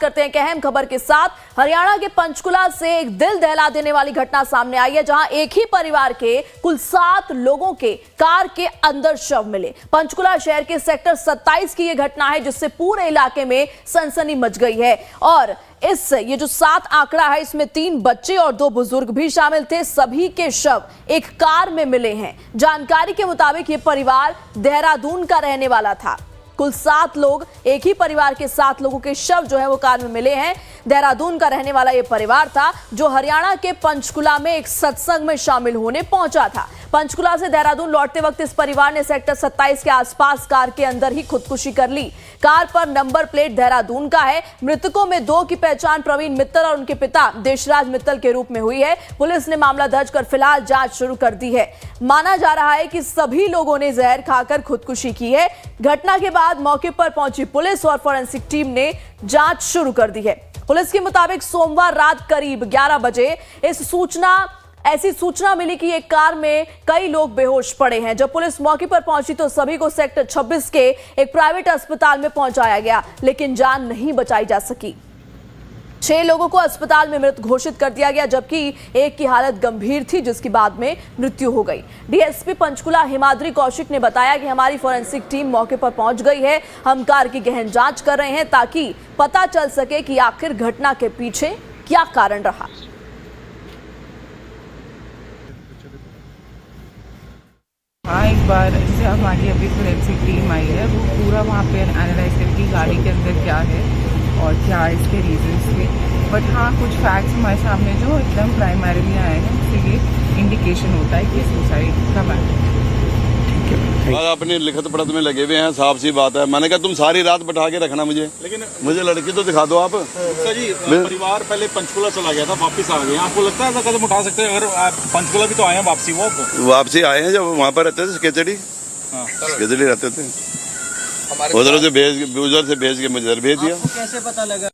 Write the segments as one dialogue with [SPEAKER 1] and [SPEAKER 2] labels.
[SPEAKER 1] करते हैं एक अहम खबर के साथ। हरियाणा के पंचकुला से एक दिल दहला देने वाली घटना सामने आई है, जहां एक ही परिवार के कुल 7 लोगों के कार के अंदर शव मिले। पंचकुला शहर के सेक्टर 27 की यह घटना है, जिससे पूरे इलाके में सनसनी मच गई है। और ये जो 7 आंकड़ा है, इसमें 3 बच्चे और 2 बुजुर्ग भी शामिल थे। सभी के शव एक कार में मिले हैं। जानकारी के मुताबिक यह परिवार देहरादून का रहने वाला था। कुल 7 लोग, एक ही परिवार के 7 लोगों के शव जो है वो कार में मिले हैं। देहरादून का रहने वाला ये परिवार था, जो हरियाणा के पंचकुला में एक सत्संग में शामिल होने पहुंचा था। पंचकुला से देहरादून लौटते वक्त इस परिवार ने सेक्टर 27 के आसपास कार के अंदर ही खुदकुशी कर ली। कार पर नंबर प्लेट देहरादून का है। मृतकों में 2 की पहचान प्रवीण मित्तल और उनके पिता देशराज मित्तल के रूप में हुई है। पुलिस ने मामला दर्ज कर फिलहाल जांच शुरू कर दी है। माना जा रहा है कि सभी लोगों ने जहर खाकर खुदकुशी की है। घटना के बाद मौके पर पहुंची पुलिस और फोरेंसिक टीम ने जांच शुरू कर दी है। पुलिस के मुताबिक सोमवार रात करीब 11 बजे ऐसी सूचना मिली कि एक कार में कई लोग बेहोश पड़े हैं। जब पुलिस मौके पर पहुंची तो सभी को सेक्टर 26 के एक प्राइवेट अस्पताल में पहुंचाया गया, लेकिन जान नहीं बचाई जा सकी। 6 लोगों को अस्पताल में मृत घोषित कर दिया गया, जबकि एक की हालत गंभीर थी, जिसकी बाद में मृत्यु हो गई। डीएसपी पंचकुला हिमाद्री कौशिक ने बताया कि हमारी फोरेंसिक टीम मौके पर पहुंच गई है। हम कार की गहन जांच कर रहे हैं, ताकि पता चल सके कि आखिर घटना के पीछे क्या कारण रहा।
[SPEAKER 2] हाँ, एक बार जैसे हमारी अभी फोरेंसिक टीम आई है, वो पूरा वहाँ पे एनालाइज करके गाड़ी के अंदर क्या है और क्या इसके रीजंस थे। बट हाँ, कुछ फैक्ट्स हमारे सामने जो एकदम प्राइमरीली आए हैं, उससे ये इंडिकेशन होता है कि सुसाइड का मैटर।
[SPEAKER 3] अपनी लिखत पढ़त में लगे हुए हैं, साफ सी बात है। मैंने कहा तुम सारी रात बैठा के रखना मुझे, लेकिन मुझे लड़की तो दिखा दो आप।
[SPEAKER 4] जी, परिवार पहले पंचकुला चला गया था, वापस आ गए। आपको लगता है ऐसा कदम उठा सकते हैं? अगर पंचकुला भी तो आए हैं वापसी, वो
[SPEAKER 3] वापसी आए हैं। जब वहाँ पर रहते थे केचड़ी रहते थे, उधर से भेज के मुझे भेज दिया।
[SPEAKER 4] कैसे पता लगा?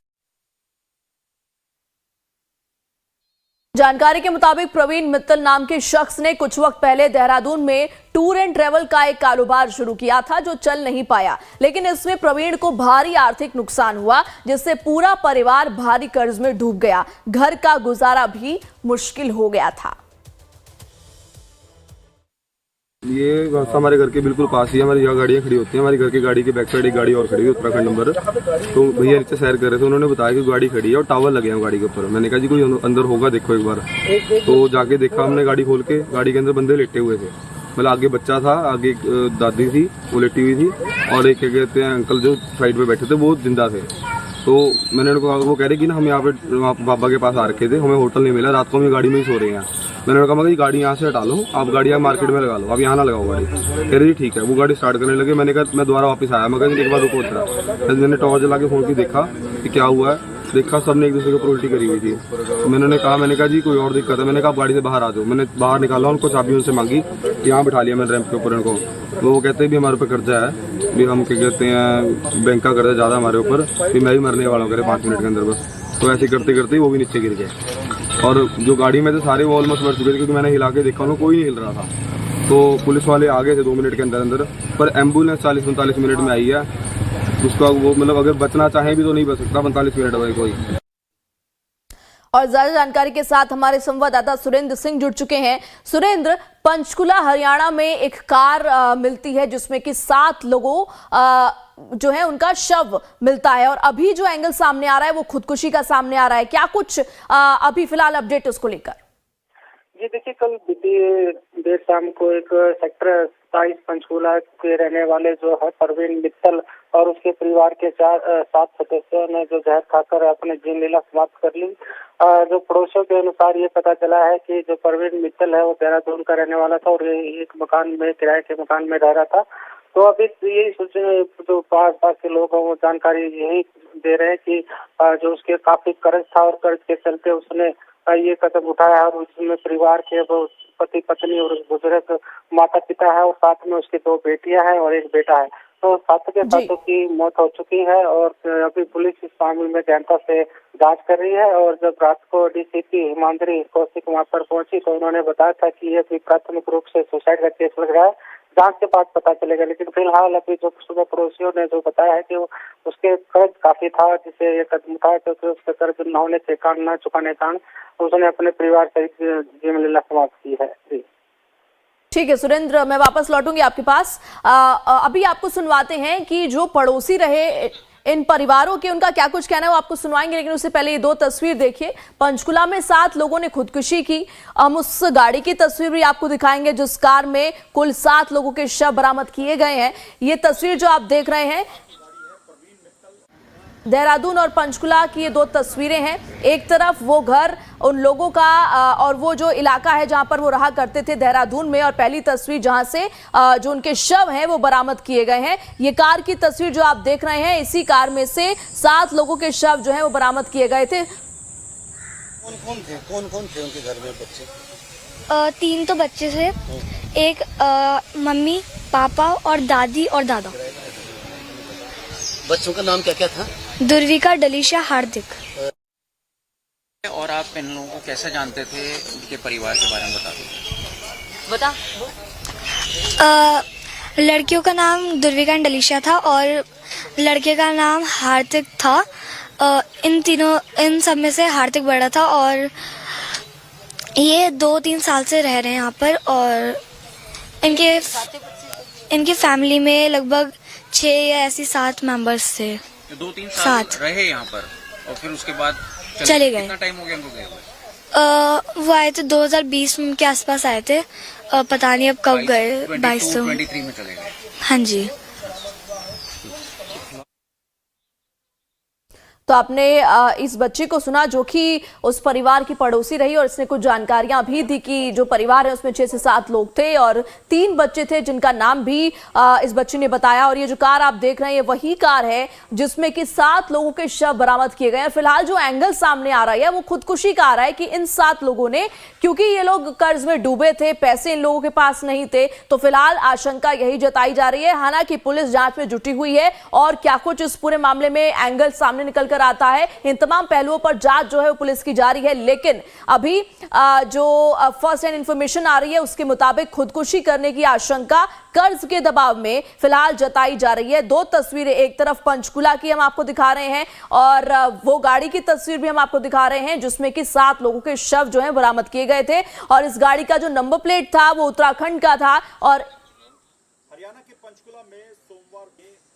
[SPEAKER 1] जानकारी के मुताबिक प्रवीण मित्तल नाम के शख्स ने कुछ वक्त पहले देहरादून में टूर एंड ट्रेवल का एक कारोबार शुरू किया था, जो चल नहीं पाया। लेकिन इसमें प्रवीण को भारी आर्थिक नुकसान हुआ, जिससे पूरा परिवार भारी कर्ज में डूब गया। घर का गुजारा भी मुश्किल हो गया था।
[SPEAKER 5] ये रास्ता हमारे घर के बिल्कुल पास ही है। हमारी यहाँ गाड़ियाँ खड़ी होती हैं। हमारी घर की गाड़ी के बैक साइड एक गाड़ी और खड़ी है, उत्तराखंड नंबर। तो भैया नीचे सैर कर रहे थे, उन्होंने बताया कि गाड़ी खड़ी है और टावर लगे हैं गाड़ी के ऊपर। मैंने कहा जी कोई अंदर होगा, देखो एक बार। तो जाके देखा हमने गाड़ी खोल के, गाड़ी के अंदर बंदे लेटे हुए थे। मतलब आगे बच्चा था, आगे एक दादी थी वो लेटी हुई थी, और एक क्या कहते हैं अंकल जो साइड पे बैठे थे वो जिंदा थे। तो मैंने उनको कहा, वो कह रहे कि ना हम यहाँ पे बाबा के पास आ रखे थे, हमें होटल नहीं मिला, रात को हम गाड़ी में ही सो रहे हैं। मैंने कहा कि गाड़ी यहाँ से हटा लो, आप गाड़ी यहाँ मार्केट में लगा लो, आप यहाँ ना लगाओ गाड़ी। कह रही ठीक है। वो गाड़ी स्टार्ट करने लगे। मैंने कहा मैं दोबारा वापस आया, मैं कहा एक बार रुको उतरा। मैंने टॉर्च जला के फोन की देखा कि क्या हुआ है। देखा सबने एक दूसरे के ऊपर उल्टी करी हुई थी। मैंने कहा जी कोई और दिक्कत है। मैंने कहा आप गाड़ी से बाहर आ जाओ। मैंने बाहर निकाला, उनको चाबी उनसे मांगी, यहाँ बिठा लिया मैंने रैंप के ऊपर इनको। वो कहते हैं भी हमारे ऊपर कर्जा है, भी हम क्या कहते हैं बैंक का कर्जा ज़्यादा हमारे ऊपर, भी मैं भी मरने वाला हूँ, कह रहे 5 मिनट के अंदर बस। तो ऐसे करते करते वो भी नीचे गिर गए। और जो गाड़ी में थे सारे वो ऑलमोस्ट मर चुके थे, क्योंकि मैंने हिला के देखा उनको कोई नहीं हिल रहा था। तो पुलिस वाले आ गए थे 2 मिनट के अंदर अंदर, पर एम्बुलेंस 40-45 मिनट में आई है। उसका वो मतलब अगर बचना चाहे भी तो नहीं बच सकता 45 मिनट में कोई।
[SPEAKER 1] और ज्यादा जानकारी के साथ हमारे संवाददाता सुरेंद्र सिंह जुड़ चुके हैं। सुरेंद्र, पंचकुला हरियाणा में एक कार मिलती है, जिसमें कि 7 लोगों जो है उनका शव मिलता है, और अभी जो एंगल सामने आ रहा है वो खुदकुशी का सामने आ रहा है। क्या कुछ अभी फिलहाल अपडेट उसको लेकर?
[SPEAKER 6] जी देखिए, कल बीती देर शाम को एक सेक्टर 27 पंचकुला के रहने वाले जो है प्रवीण मित्तल और उसके परिवार के 7 सदस्यों ने जो जहर खाकर अपने जीवन लीला समाप्त कर ली। जो पड़ोसियों के अनुसार ये पता चला है कि जो प्रवीण मित्तल है वो देहरादून का रहने वाला था, और एक मकान में, किराए के मकान में रह रहा था। तो अभी यही सूचना जो पास के लोग हैं वो जानकारी यही दे रहे हैं कि जो उसके काफी कर्ज था, और कर्ज के चलते उसने ये कदम उठाया है। और उसमें परिवार के वो पति पत्नी और बुजुर्ग माता पिता है, और साथ में उसकी 2 बेटियां हैं और एक बेटा है। तो 7 के 7 की मौत हो चुकी है, और अभी पुलिस इस मामले में गहनता से जांच कर रही है। और जब रात को डीसीपी हिमाद्री कौशिक वहां पर पहुंची तो उन्होंने बताया था कि ये प्राथमिक रूप से सुसाइड का केस लग रहा है, जांच के बाद पता चलेगा। लेकिन फिलहाल अभी जो सुबह पड़ोसियों ने जो बताया है कि वो उसके कर्ज काफी था, जिसे ये कदम उठाया क्योंकि उसके कर्ज न होने के कारण, न चुकाने के कारण उसने अपने परिवार सहित जीवन लीला समाप्त की है। जी
[SPEAKER 1] ठीक है सुरेंद्र, मैं वापस लौटूंगी आपके पास। अभी आपको सुनवाते हैं कि जो पड़ोसी रहे इन परिवारों के, उनका क्या कुछ कहना है वो आपको सुनवाएंगे, लेकिन उससे पहले ये दो तस्वीर देखिए। पंचकुला में 7 लोगों ने खुदकुशी की। हम उस गाड़ी की तस्वीर भी आपको दिखाएंगे जिस कार में कुल 7 लोगों के शव बरामद किए गए हैं। ये तस्वीर जो आप देख रहे हैं देहरादून और पंचकुला की ये दो तस्वीरें हैं। एक तरफ वो घर उन लोगों का और वो जो इलाका है जहां पर वो रहा करते थे देहरादून में, और पहली तस्वीर जहां से जो उनके शव हैं वो बरामद किए गए हैं। ये कार की तस्वीर जो आप देख रहे हैं, इसी कार में से 7 लोगों के शव जो हैं वो बरामद किए गए थे।
[SPEAKER 7] कौन कौन थे उनके घर में बच्चे?
[SPEAKER 8] 3 तो बच्चे थे, एक मम्मी, पापा और दादी और दादा।
[SPEAKER 7] बच्चों का नाम क्या क्या था?
[SPEAKER 8] दुर्विका, डलीशा, हार्दिक।
[SPEAKER 9] और आप इन लोगों को कैसे जानते थे, उनके परिवार के बारे में बता दो।
[SPEAKER 8] लड़कियों का नाम दुर्विका एंड डलीशा था और लड़के का नाम हार्दिक था। इन सब में से हार्दिक बड़ा था और ये 2-3 साल से रह रहे हैं यहाँ पर। और इनके फैमिली में लगभग 6 या ऐसी 7 मेंबर्स थे।
[SPEAKER 9] 2-3 साल रहे यहाँ पर और फिर उसके बाद
[SPEAKER 8] चले गए।
[SPEAKER 9] कितना टाइम हो गया उनको गए हुए?
[SPEAKER 8] वो आए थे 2020 के आसपास आए थे, पता नहीं अब कब गए।
[SPEAKER 9] 23 में चले गए।
[SPEAKER 8] हाँ जी।
[SPEAKER 1] तो आपने इस बच्ची को सुना जो कि उस परिवार की पड़ोसी रही, और इसने कुछ जानकारियां भी दी कि जो परिवार है उसमें 6 से 7 लोग थे और 3 बच्चे थे जिनका नाम भी इस बच्ची ने बताया। और ये जो कार आप देख रहे हैं ये वही कार है जिसमें कि 7 लोगों के शव बरामद किए गए हैं। फिलहाल जो एंगल सामने आ रहा है वो खुदकुशी का आ रहा है कि इन 7 लोगों ने, क्योंकि ये लोग कर्ज में डूबे थे, पैसे इन लोगों के पास नहीं थे, तो फिलहाल आशंका यही जताई जा रही है। हालांकि पुलिस जांच में जुटी हुई है और क्या कुछ इस पूरे मामले में एंगल सामने निकल आता है, इन तमाम पहलुओं पर जांच जो है वो पुलिस की जारी है। लेकिन अभी जो फर्स्ट हैंड इंफॉर्मेशन आ रही है उसके मुताबिक खुदकुशी करने की आशंका कर्ज के दबाव में फिलहाल जताई जा रही है। 2 तस्वीरें, एक तरफ पंचकुला की हम आपको दिखा रहे हैं और वो गाड़ी की तस्वीर भी हम आपको दिखा रहे हैं जिसमें कि 7 लोगों के शव जो है बरामद किए गए थे। और इस गाड़ी का जो नंबर प्लेट था वो उत्तराखंड का था। और
[SPEAKER 4] हरियाणा के पंचकुला में सोमवार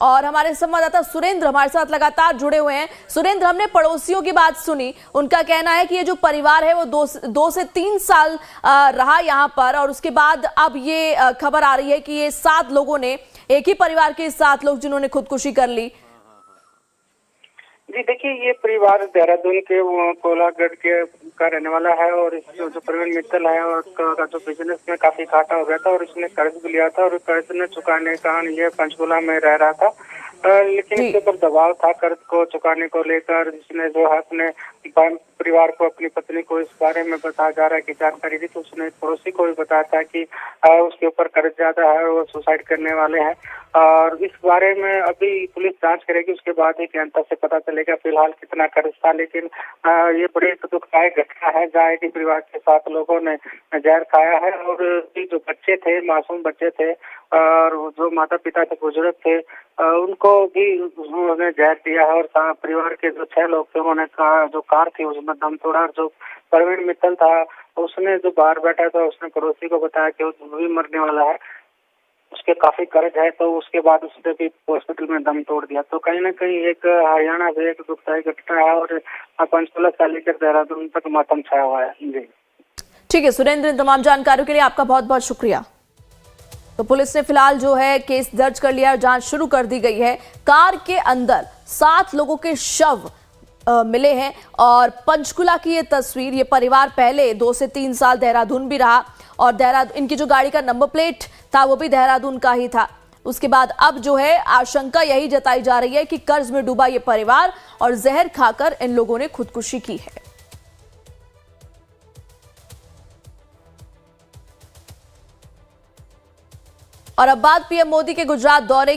[SPEAKER 1] और हमारे संवाददाता सुरेंद्र हमारे साथ लगातार जुड़े हुए हैं। सुरेंद्र, हमने पड़ोसियों की बात सुनी, उनका कहना है कि ये जो परिवार है वो 2 से 3 साल रहा यहाँ पर, और उसके बाद अब ये खबर आ रही है कि ये 7 लोगों ने, एक ही परिवार के 7 लोग जिन्होंने खुदकुशी कर ली।
[SPEAKER 6] जी देखिए, ये परिवार देहरादून के कोलागढ़ के का रहने वाला है और इस जो प्रवीण मित्तल है और का जो बिजनेस में काफी घाटा हो गया था और इसने कर्ज भी लिया था और कर्ज न चुकाने के कारण ये पंचकुला में रह रहा था। लेकिन इसके ऊपर दबाव था कर्ज को चुकाने को लेकर, जिसने जो है अपने परिवार को, अपनी पत्नी को इस बारे में बताया जा रहा है कि जानकारी दी, तो उसने पड़ोसी को भी बताया था कि उसके ऊपर कर्ज ज्यादा है, वो सुसाइड करने वाले हैं। और इस बारे में अभी पुलिस जांच करेगी, उसके बाद ही अंतर से पता चलेगा फिलहाल कितना कर्ज था। लेकिन ये बड़ी दुखदायक घटना है जहाँ एक परिवार के 7 लोगों ने जहर खाया है और जो बच्चे थे, मासूम बच्चे थे और जो माता पिता के बुजुर्ग थे, उनको भी उन्होंने जहर दिया है। और परिवार के जो 6 लोग थे उन्होंने जो कार थी उसमें दम तोड़ा। और जो प्रवीण मित्तल था उसने जो बाहर बैठा था उसने पड़ोसी को बताया कि वो भी मरने वाला है, उसके काफी कर्ज है, तो उसके बाद उसने भी हॉस्पिटल में दम तोड़ दिया। तो कहीं ना कहीं एक हरियाणा से एक दुखदायी घटना है और पंचकुला से लेकर देहरादून तक मातम छाया हुआ है। जी
[SPEAKER 1] ठीक है सुरेंद्र, इन तमाम जानकारियों के लिए आपका बहुत बहुत शुक्रिया। तो पुलिस ने फिलहाल जो है केस दर्ज कर लिया और जांच शुरू कर दी गई है। कार के अंदर 7 लोगों के शव मिले हैं और पंचकुला की ये तस्वीर, ये परिवार पहले 2 से 3 साल देहरादून भी रहा और देहरादून, इनकी जो गाड़ी का नंबर प्लेट था वो भी देहरादून का ही था। उसके बाद अब जो है आशंका यही जताई जा रही है कि कर्ज में डूबा ये परिवार और जहर खाकर इन लोगों ने खुदकुशी की है। और अब बात पीएम मोदी के गुजरात दौरे की।